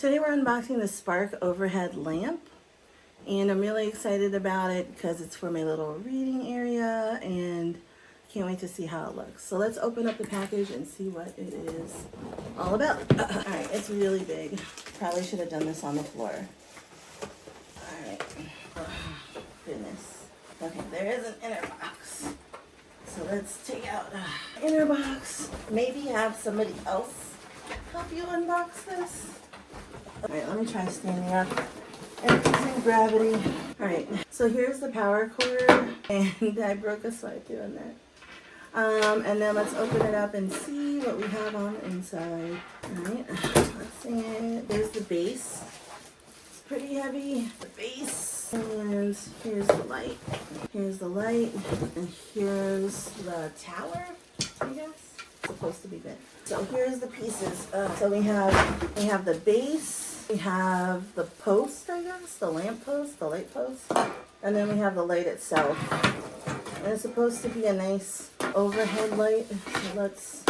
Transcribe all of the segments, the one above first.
Today we're unboxing the Sparq overhead lamp, and I'm really excited about it because it's for my little reading area and can't wait to see how it looks. So let's open up the package and see what it is all about. Alright, it's really big. Probably should have done this on the floor. Alright. Oh, goodness. Okay, there is an inner box. So let's take out the inner box. Maybe have somebody else help you unbox this. Alright, let me try standing up and using gravity. Alright, so here's the power cord, and I broke a sweat doing that. And then let's open it up and see what we have on the inside. Alright, let's see it. There's the base. It's pretty heavy. The base. And here's the light. Here's the light. And here's the tower, I guess. It's supposed to be bent. So here's the pieces. So we have the base, we have the post, I guess, the lamp post, the light post, and then we have the light itself. And it's supposed to be a nice overhead light. So let's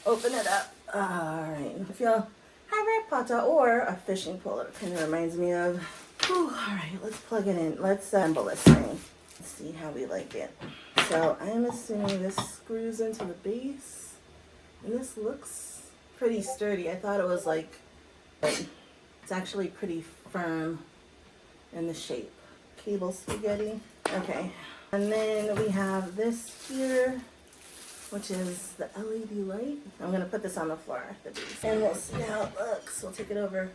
open it up. Alright, if you have a pata or a fishing pole, it kind of reminds me of. Alright, let's plug it in. Let's assemble this thing. Let's see how we like it. So I'm assuming this screws into the base. And this looks pretty sturdy. I thought it was like, but it's actually pretty firm in the shape. Cable spaghetti. Okay. And then we have this here, which is the LED light. I'm going to put this on the floor at the base. And we'll see how it looks. We'll take it over,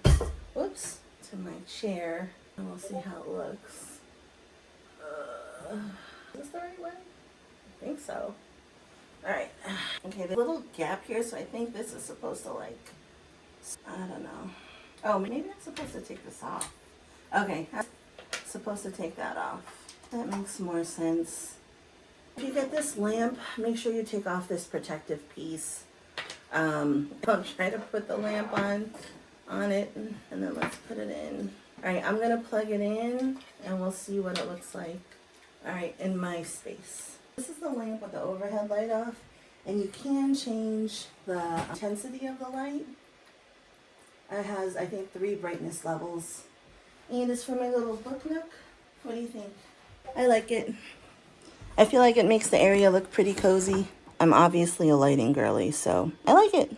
whoops, to my chair. And we'll see how it looks. Is this the right way? I think so. Alright, okay, the little gap here, so I think this is supposed to like, I don't know. Oh, maybe I'm supposed to take this off. Okay, I'm supposed to take that off. That makes more sense. If you get this lamp, make sure you take off this protective piece. I'll try to put the lamp on it, and then let's put it in. Alright, I'm going to plug it in, and we'll see what it looks like. Alright, in my space. This is the lamp with the overhead light off, and you can change the intensity of the light. It has, I think, 3 brightness levels. And it's for my little book nook. What do you think? I like it. I feel like it makes the area look pretty cozy. I'm obviously a lighting girly, so I like it.